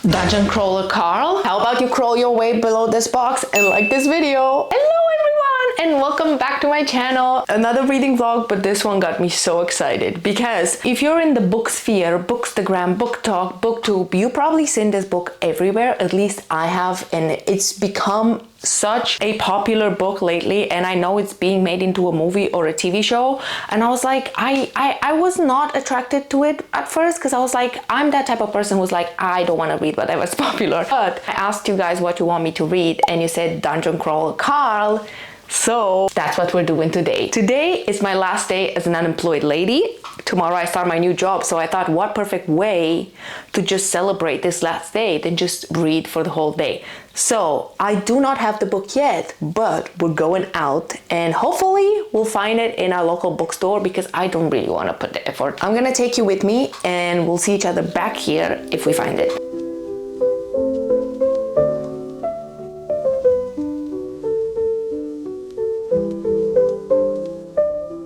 Dungeon crawler Carl, how about you crawl your way below this box and like this video? Hello everyone and welcome back to my channel. Another reading vlog, but this one got me so excited because if you're in the book sphere, bookstagram, book talk, booktube, you probably seen this book everywhere. At least I have, and it's become such a popular book lately, and I know it's being made into a movie or a TV show, and I was like, I was not attracted to it at first because I was like, I'm that type of person who's like, I don't want to read whatever's popular. But I asked you guys what you want me to read and you said Dungeon Crawler Carl, so that's what we're doing today. Today is my last day as an unemployed lady. Tomorrow I start my new job, so I thought what perfect way to just celebrate this last day than just read for the whole day. So I do not have the book yet, but we're going out and hopefully we'll find it in our local bookstore because I don't really want to put the effort. I'm gonna take you with me and we'll see each other back here if we find it.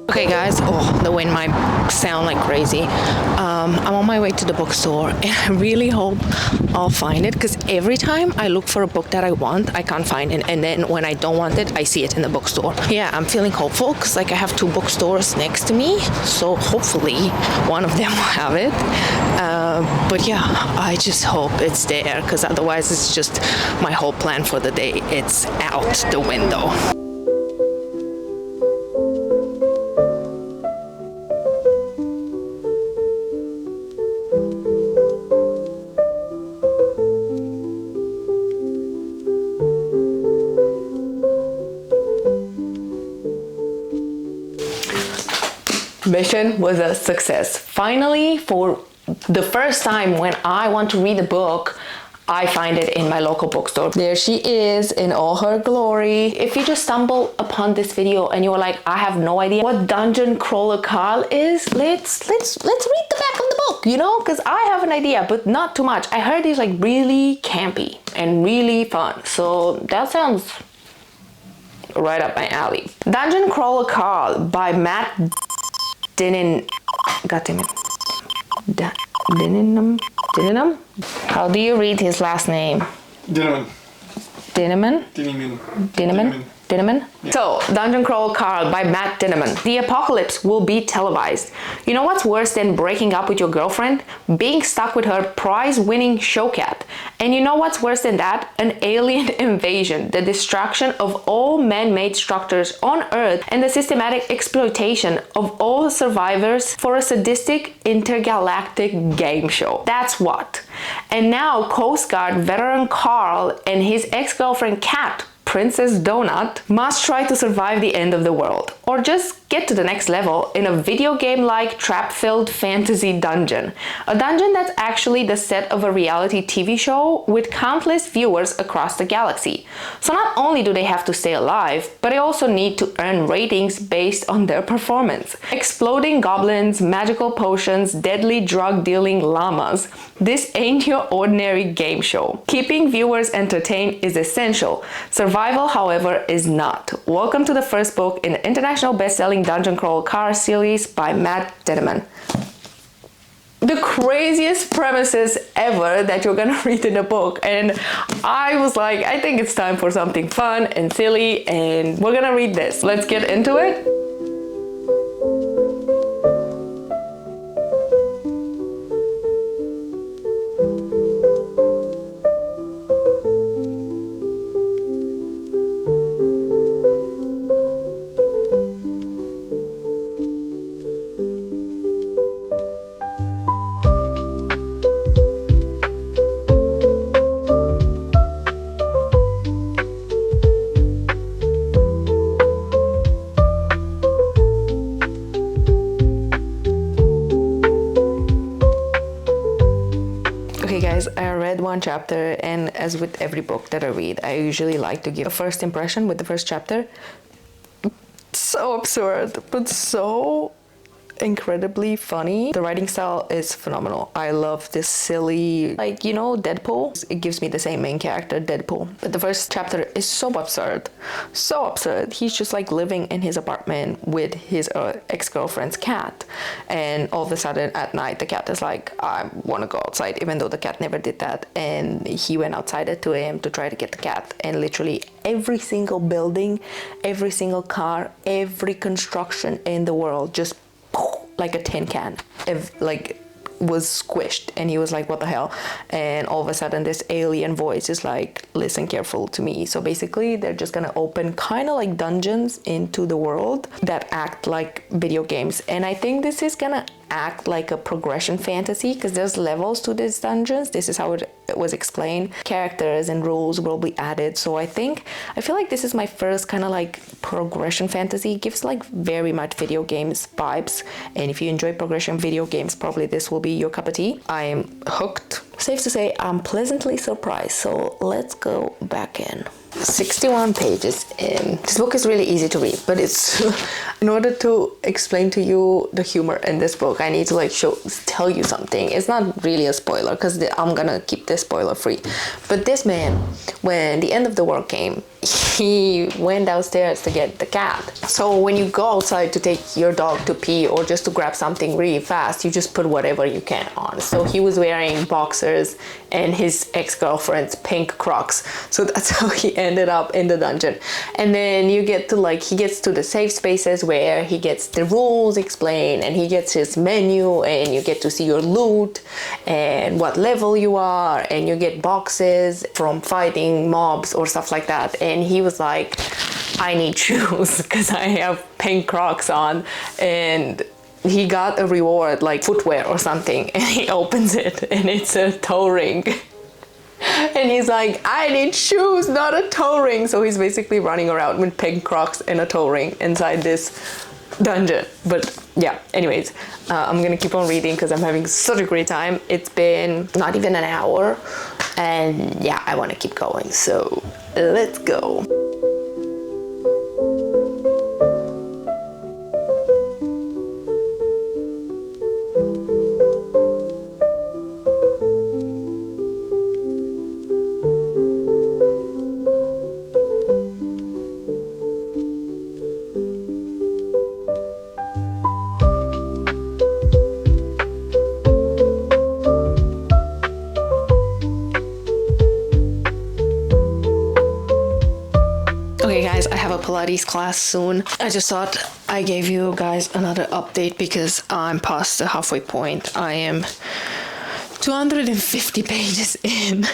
Okay guys, the wind might sound like crazy. I'm on my way to the bookstore and I really hope I'll find it because every time I look for a book that I want, I can't find it, and then when I don't want it, I see it in the bookstore. Yeah, I'm feeling hopeful because like I have two bookstores next to me, so hopefully one of them will have it. But yeah, I just hope it's there because otherwise it's just my whole plan for the day. It's out the window. Mission was a success. Finally, for the first time when I want to read a book, I find it in my local bookstore. There she is in all her glory. If you just stumble upon this video and you're like, I have no idea what Dungeon Crawler Carl is, let's read the back of the book, you know, because I have an idea, but not too much. I heard it's like really campy and really fun, so that sounds right up my alley. Dungeon Crawler Carl by Matt Dinniman. God damn it. Dinniman? How do you read his last name? Dinniman. Dinniman? Dinniman. Dinniman? Dinniman? Yeah. So, Dungeon Crawler Carl by Matt Dinniman. The apocalypse will be televised. You know what's worse than breaking up with your girlfriend? Being stuck with her prize-winning show cat. And you know what's worse than that? An alien invasion, the destruction of all man-made structures on Earth, and the systematic exploitation of all survivors for a sadistic intergalactic game show. That's what. And now Coast Guard veteran Carl and his ex-girlfriend Kat, Princess Donut, must try to survive the end of the world, or just get to the next level in a video game-like trap-filled fantasy dungeon. A dungeon that's actually the set of a reality TV show with countless viewers across the galaxy. So not only do they have to stay alive, but they also need to earn ratings based on their performance. Exploding goblins, magical potions, deadly drug-dealing llamas. This ain't your ordinary game show. Keeping viewers entertained is essential. Survival, however, is not. Welcome to the first book in the international best-selling Dungeon Crawler Carl series by Matt Dinniman. The craziest premises ever that you're gonna read in a book, and I was like, I think it's time for something fun and silly, and we're gonna read this. Let's get into it. I read one chapter, and as with every book that I read, I usually like to give a first impression with the first chapter. So absurd, but so incredibly funny. The writing style is phenomenal. I love this silly, like, you know, Deadpool. It gives me the same main character, Deadpool. But the first chapter is so absurd. So absurd. He's just like living in his apartment with his ex-girlfriend's cat. And all of a sudden at night, the cat is like, I want to go outside, even though the cat never did that. And he went outside at 2 a.m. to try to get the cat. And literally every single building, every single car, every construction in the world just like a tin can, like was squished, and he was like, what the hell? And all of a sudden this alien voice is like, listen careful to me. So basically they're just gonna open kind of like dungeons into the world that act like video games, and I think this is gonna act like a progression fantasy because there's levels to these dungeons. This is how it was explained. Characters and rules will be added. So I feel like this is my first kind of like progression fantasy. It gives like very much video games vibes, and if you enjoy progression video games, probably this will be your cup of tea. I am hooked. Safe to say I'm pleasantly surprised. So let's go back in. 61 pages in. This book is really easy to read, but it's in order to explain to you the humor in this book, I need to like tell you something. It's not really a spoiler because I'm gonna keep this spoiler free. But this man, when the end of the world came, he went downstairs to get the cat. So when you go outside to take your dog to pee or just to grab something really fast, you just put whatever you can on. So he was wearing boxers and his ex-girlfriend's pink Crocs. So that's how he ended up in the dungeon. And then you get to like, he gets to the safe spaces where he gets the rules explained, and he gets his menu, and you get to see your loot and what level you are, and you get boxes from fighting mobs or stuff like that. And he was like, I need shoes because I have pink Crocs on, and he got a reward like footwear or something, and he opens it and it's a toe ring. And he's like, I need shoes, not a toe ring. So he's basically running around with pink Crocs and a toe ring inside this dungeon. But yeah, anyways, I'm gonna keep on reading because I'm having such a great time. It's been not even an hour, and yeah, I want to keep going. So let's go. Okay guys, I have a Pilates class soon. I just thought I gave you guys another update because I'm past the halfway point. I am 250 pages in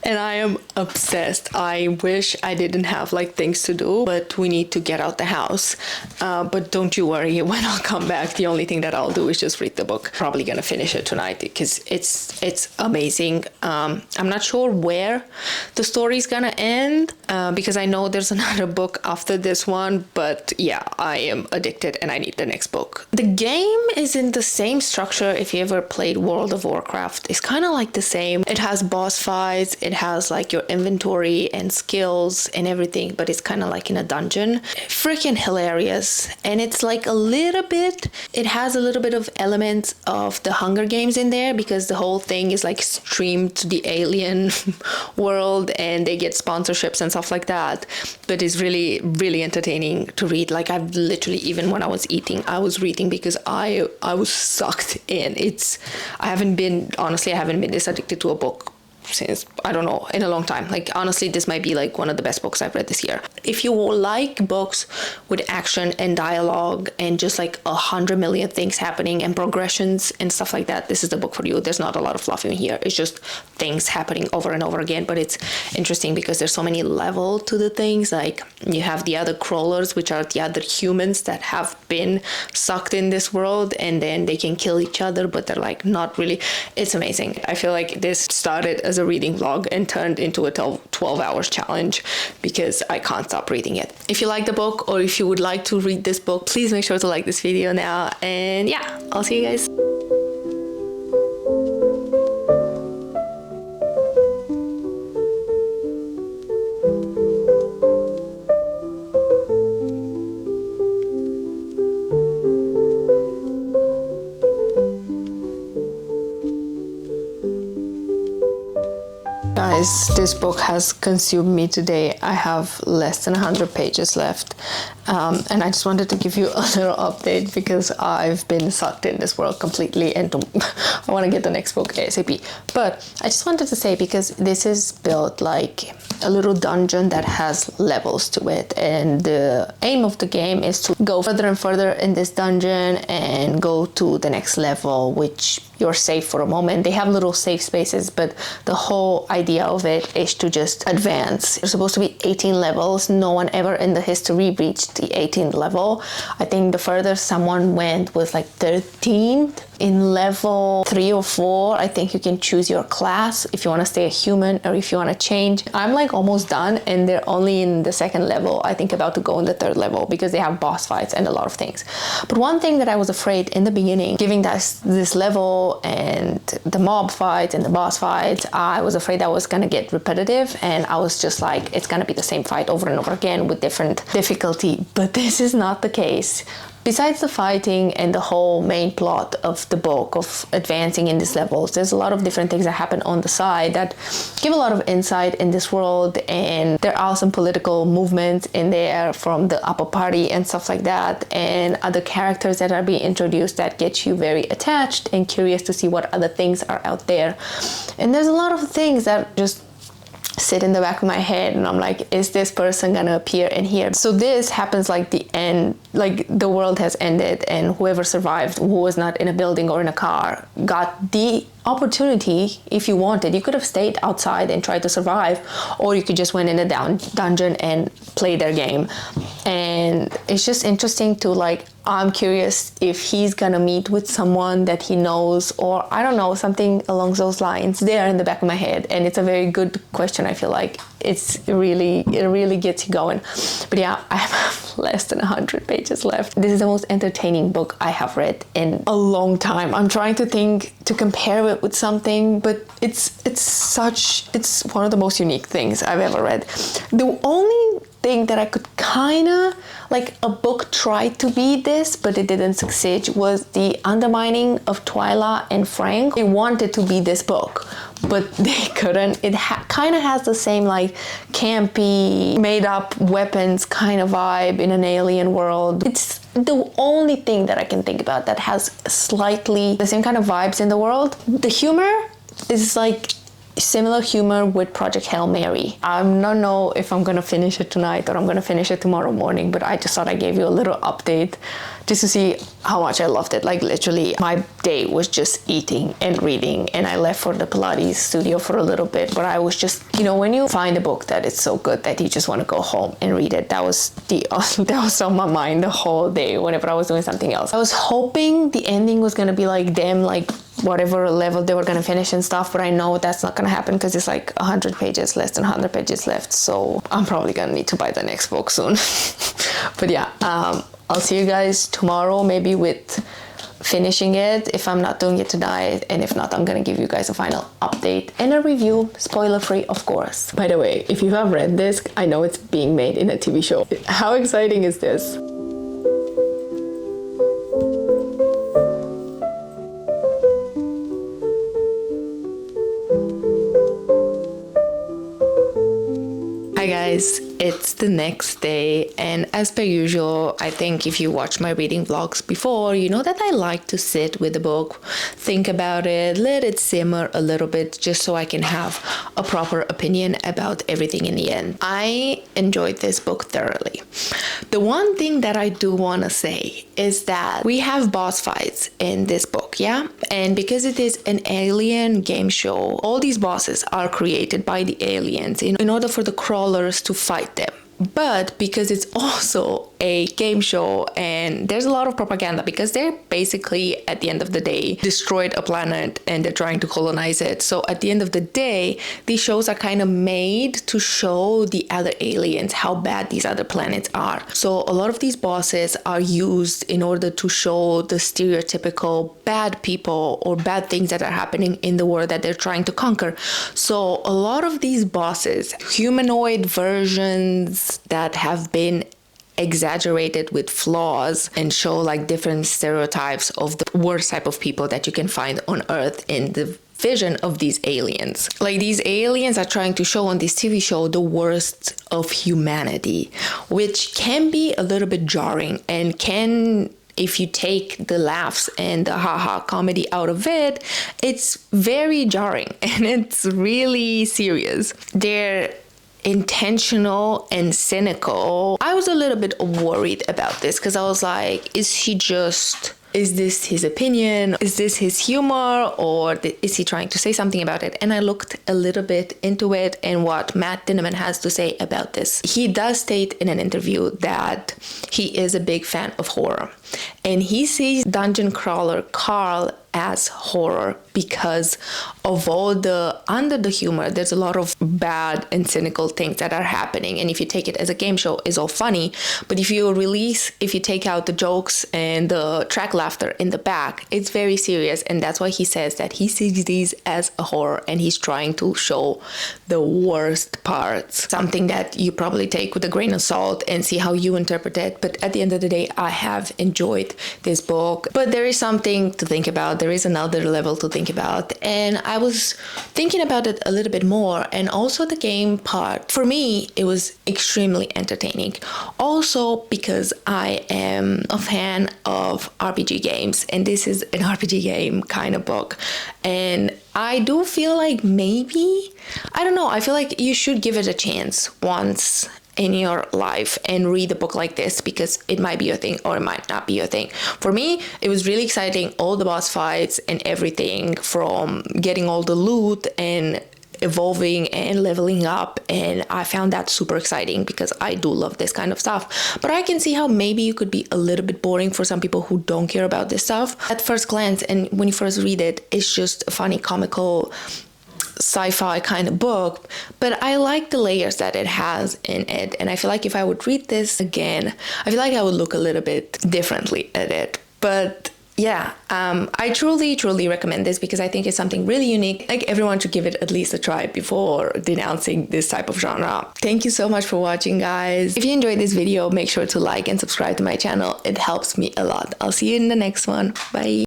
and I am obsessed. I wish I didn't have like things to do, but we need to get out the house. But don't you worry, when I'll come back, the only thing that I'll do is just read the book. Probably gonna finish it tonight because it's amazing. I'm not sure where the story's gonna end because I know there's another book after this one, but yeah, I am addicted and I need the next book. The game is in the same structure. If you ever played World of Warcraft, it's kind of like the same. It has boss fights, it has like your inventory and skills and everything, but it's kind of like in a dungeon. Freaking hilarious. And it's like it has a little bit of elements of the Hunger Games in there because the whole thing is like streamed to the alien world and they get sponsorships and stuff like that. But it's really, really entertaining to read. Like I've literally, even when I was eating, I was reading because I was sucked in. I haven't been this addicted to a book since, I don't know, in a long time. Like honestly, this might be like one of the best books I've read this year. If you like books with action and dialogue and just like 100 million things happening and progressions and stuff like that, this is the book for you. There's not a lot of fluff in here. It's just things happening over and over again, but it's interesting because there's so many levels to the things. Like you have the other crawlers, which are the other humans that have been sucked in this world, and then they can kill each other, but they're like not really. It's amazing. I feel like this started as a reading vlog and turned into a 12 hours challenge because I can't stop reading it. If you like the book or if you would like to read this book, please make sure to like this video now, and yeah, I'll see you guys. Guys, this book has consumed me today. I have less than 100 pages left. And I just wanted to give you a little update because I've been sucked in this world completely and I want to get the next book ASAP. But I just wanted to say, because this is built like a little dungeon that has levels to it, and the aim of the game is to go further and further in this dungeon and go to the next level, which you're safe for a moment. They have little safe spaces, but the whole idea of it is to just advance. There's supposed to be 18 levels. No one ever in the history reached the 18th level. I think the furthest someone went was like 13th. In level 3 or 4, I think you can choose your class if you want to stay a human or if you want to change. I'm like almost done, and they're only in the 2nd level. I think about to go in the 3rd level because they have boss fights and a lot of things. But one thing that I was afraid in the beginning, giving this level and the mob fights and the boss fights, I was afraid that was going to get repetitive, and I was just like, it's going to be the same fight over and over again with different difficulty. But this is not the case. Besides the fighting and the whole main plot of the book of advancing in these levels, there's a lot of different things that happen on the side that give a lot of insight in this world, and there are some political movements in there from the upper party and stuff like that, and other characters that are being introduced that get you very attached and curious to see what other things are out there. And there's a lot of things that just sit in the back of my head, and I'm like, is this person gonna appear in here? So this happens like the end, like the world has ended, and whoever survived, who was not in a building or in a car, got the opportunity. If you wanted, you could have stayed outside and tried to survive, or you could just went in a dungeon and play their game. And it's just interesting to like, I'm curious if he's gonna meet with someone that he knows, or I don't know, something along those lines. They are in the back of my head, and it's a very good question. I feel like it really gets you going. But yeah, I have less than 100 pages left. This is the most entertaining book I have read in a long time. I'm trying to think to compare it with something, but it's one of the most unique things I've ever read. The only thing that I could kind of like, a book tried to be this, but it didn't succeed, was The Undermining of Twyla and Frank. They wanted to be this book, but they couldn't. It kind of has the same like campy, made up weapons kind of vibe in an alien world. It's the only thing that I can think about that has slightly the same kind of vibes in the world. The humor is like similar humor with Project Hail Mary. I don't know if I'm gonna finish it tonight or I'm gonna finish it tomorrow morning, but I just thought I gave you a little update just to see how much I loved it. Like literally my day was just eating and reading, and I left for the Pilates studio for a little bit, but I was just, you know, when you find a book that is so good that you just want to go home and read it, that was on my mind the whole day whenever I was doing something else. I was hoping the ending was gonna be like them, like whatever level they were gonna finish and stuff, but I know that's not gonna happen because it's like 100 pages, less than 100 pages left, so I'm probably gonna need to buy the next book soon. But yeah, I'll see you guys tomorrow, maybe with finishing it, if I'm not doing it tonight, and if not, I'm gonna give you guys a final update and a review, spoiler free of course. By the way, if you have read this, I know it's being made in a TV show. How exciting is this? Hi guys, it's the next day, and as per usual, I think if you watch my reading vlogs before, you know that I like to sit with the book, think about it, let it simmer a little bit just so I can have a proper opinion about everything in the end. I enjoyed this book thoroughly. The one thing that I do want to say is that we have boss fights in this book, yeah? And because it is an alien game show, all these bosses are created by the aliens in order for the crawlers to fight them. But because it's also a game show and there's a lot of propaganda, because they're basically at the end of the day destroyed a planet and they're trying to colonize it. So at the end of the day, these shows are kind of made to show the other aliens how bad these other planets are. So a lot of these bosses are used in order to show the stereotypical bad people or bad things that are happening in the world that they're trying to conquer. So a lot of these bosses, humanoid versions that have been exaggerated with flaws and show like different stereotypes of the worst type of people that you can find on Earth in the vision of these aliens. Like, these aliens are trying to show on this TV show the worst of humanity, which can be a little bit jarring and can, if you take the laughs and the haha comedy out of it, it's very jarring and it's really serious. They're intentional and cynical. I was a little bit worried about this because I was like, is this his opinion? Is this his humor? Or is he trying to say something about it? And I looked a little bit into it and what Matt Dinniman has to say about this. He does state in an interview that he is a big fan of horror. And he sees Dungeon Crawler Carl as horror because of all under the humor, there's a lot of bad and cynical things that are happening. And if you take it as a game show, it's all funny. But if you take out the jokes and the track laughter in the back, it's very serious. And that's why he says that he sees these as a horror and he's trying to show the worst parts. Something that you probably take with a grain of salt and see how you interpret it. But at the end of the day, I have enjoyed this book. But there is something to think about. There is another level to think about. And I was thinking about it a little bit more. And also the game part, for me, it was extremely entertaining. Also because I am a fan of RPG games. And this is an RPG game kind of book. And I do feel like maybe, I don't know, I feel like you should give it a chance once in your life and read a book like this because it might be your thing or it might not be your thing. For me, it was really exciting, all the boss fights and everything, from getting all the loot and evolving and leveling up, and I found that super exciting because I do love this kind of stuff. But I can see how maybe you could be a little bit boring for some people who don't care about this stuff. At first glance, and when you first read it, it's just a funny, comical sci-fi kind of book, but I like the layers that it has in it, and I feel like if I would read this again, I feel like I would look a little bit differently at it. But yeah, I truly recommend this because I think it's something really unique. Like, everyone should give it at least a try before denouncing this type of genre. Thank you so much for watching, guys. If you enjoyed this video, make sure to like and subscribe to my channel. It helps me a lot. I'll see you in the next one. Bye.